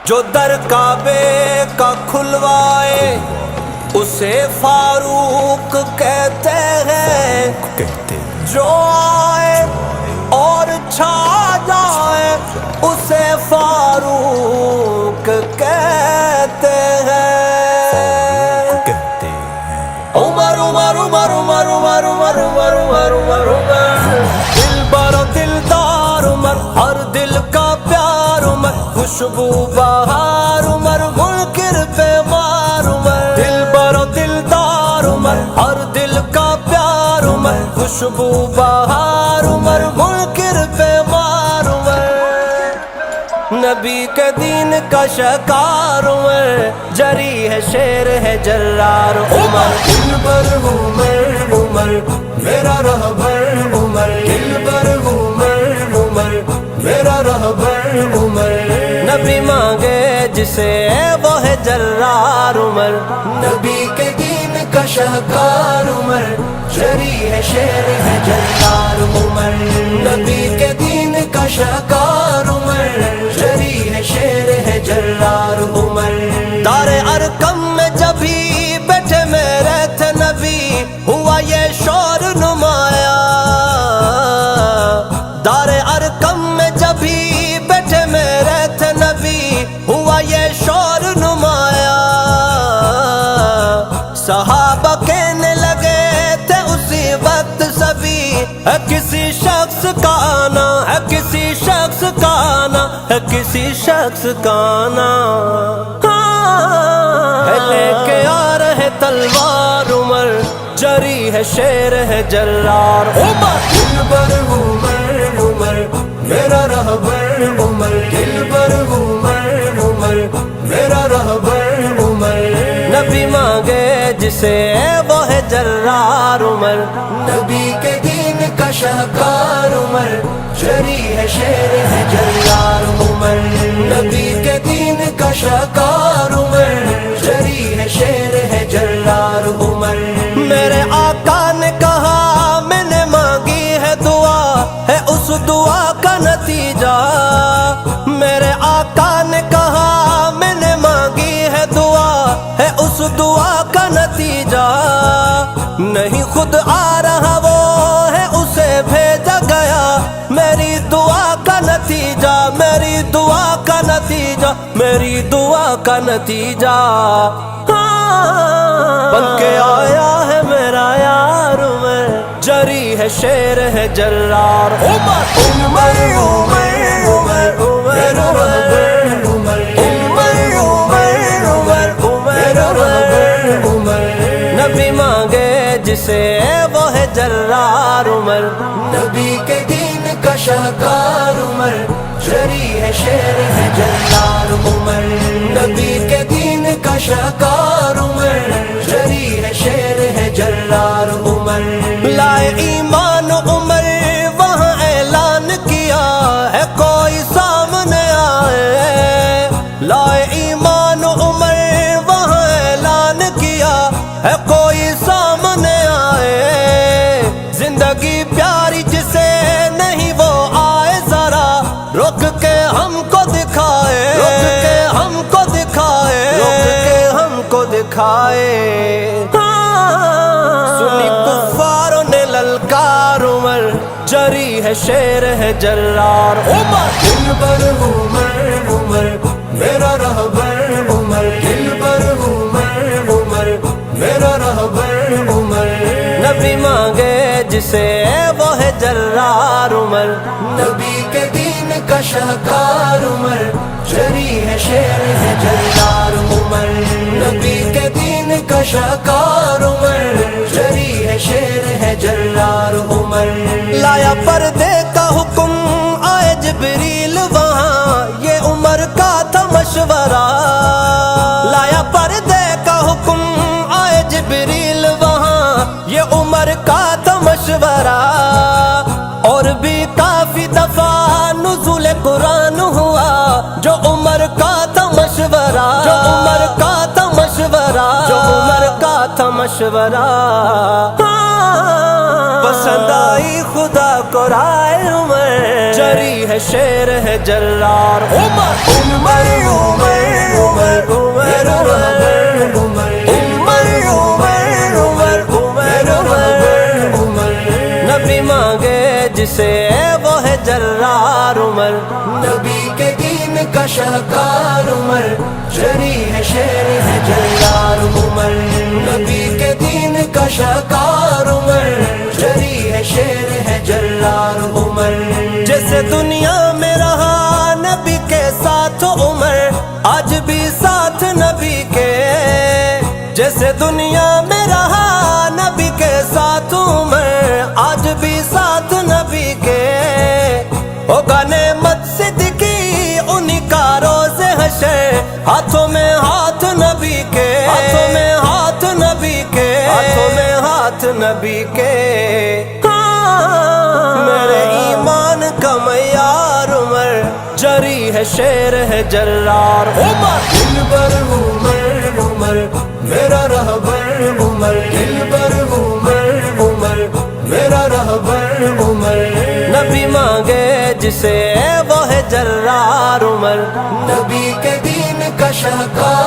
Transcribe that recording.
جو در کعبے کا کھلوائے اسے فاروق کہتے ہیں، جو آئے اور چھا جائے اسے فاروق کہتے ہیں۔ عمر عمر عمر عمر عمر عمر عمر عمر عمر عمر، دل بر دلدار عمر، ہر دل کا پیار عمر، خوشبو بہار عمر، منکر پہ مار عمر، دل بر دلدار عمر، ہر دل کا پیار عمر، خوشبو بہار عمر، منکر پہ مار عمر، نبی کے دین کا شکار عمر، جری ہے شیر ہے جرار عمر، دل بر عمر عمر میرا رہبر عمر، دل بر عمر عمر میرا رہبر عمر، نبی مانگے جسے وہ ہے جرار عمر، نبی کے دین کا شہکار عمر، جری ہے شیر ہے جرار عمر، نبی کے دین کا شہکار عمر، جری ہے شیر ہے جرار عمر، دار ارقم میں جب ہی بیٹھے میرے تھے نبی ہوا یہ شور نمایا، دار ارقم میں جب ہی بیٹھے میرے تھے نبی ہوا یہ شور نمایا، صحابہ کہنے لگے تھے اسی وقت سبھی ہے کسی شخص کا آنا، ہے کسی شخص کا آنا، ہے کسی شخص کا آنا، ہے لے کے آ رہے تلوار عمر، جری ہے شیر ہے جرار عمر، دل بر عمر عمر میرا رہبر عمر، دل بر عمر عمر میرا رہبر عمر، نبی مانگے جسے وہ ہے جرار عمر، نبی کے دین کا شہکار عمر، جری ہے شیر ہے جرار عمر، نبی کے دین کا شہکار عمر، جری ہے شیر ہے جرار عمر، میرے آقا نے کہا میں نے مانگی ہے دعا ہے اس دعا کا نتیجہ، میرے آقا نے کہا میں نے مانگی ہے دعا ہے اس دعا کا نتیجہ، نہیں خود آ رہا وہ ہے اسے بھیجا گیا، میری دعا کا نتیجہ، میری دعا کا نتیجہ، میری دعا کا نتیجہ، بن کے آیا ہے میرا یار عمر، جری ہے شیر ہے جرار عمر، عمر عمر عمر میرا رہبر عمر، عمر عمر عمر میرا رہبر عمر، نبی مانگے جسے وہ ہے جرار عمر، نبی کے دین کا شہکار عمر، جری ہے شیر ہے جرار عمر، نبی کے دین کا شہکار عمر، جری ہے شیر ہے جرار عمر، لائے ایمان عمر وہاں اعلان کیا ہے کوئی سامنے آئے، لائے ایمان عمر وہاں اعلان کیا ہے کوئی سامنے آئے، زندگی پیاری جسے نہیں وہ آئے ذرا رک کے ہم کو دکھائے، رک کے ہم کو دکھائے، رک کے ہم کو دکھائے، سنی کفاروں نے للکار عمر، جری ہے شیر ہے جرار عمر، دل بر عمر عمر میرا رہبر عمر، دل بر عمر عمر میرا رہبر عمر، نبی مانگے جسے وہ ہے جرار عمر، نبی کے دین کا شہکار عمر، جری ہے شیر ہے جرار عمر، نبی کے دین کا شہکار عمر، جری ہے شیر ہے جرار عمر، لایا پردے کا حکم آئے جبریل وہاں یہ عمر کا تھا مشورہ، لایا پردے کا حکم آئے جبریل وہاں یہ عمر کا تھا مشورہ، اور بھی کافی دفعہ نزول قرآن ہوا جو عمر کا تھا مشورہ، جو عمر کا تھا مشورہ، جو عمر کا تھا مشورہ، پسند آئی خدا کو رائے عمر، جری ہے شیر ہے جرار عمر، عمر عمر جرار عمر، نبی کے دین کا شاہکار عمر، جری ہے شیر ہے جرار عمر، نبی کے دین کا شاہکار عمر، جری ہے شیر ہے جرار عمر۔ جیسے دنیا میں رہا نبی کے ساتھ عمر، آج بھی ساتھ نبی کے، جیسے دنیا میں رہا نبی کے ساتھ عمر، آج بھی ساتھ نبی کے، ہوگا نعمت صدقی انہی کا روز حشر، ہاتھوں میں ہاتھ نبی کے، ہاتھوں میں ہاتھ نبی کے، ہاتھوں میں ہاتھ نبی کے۔ میرے ایمان کا معیار عمر، جری ہے شیر ہے جرار عمر، دلبر عمر عمر میرا رہبر عمر، دلبر عمر عمر میرا رہبر عمر، نبی مانگے جسے وہ ہے جرار عمر، نبی کے دین کا شاہکار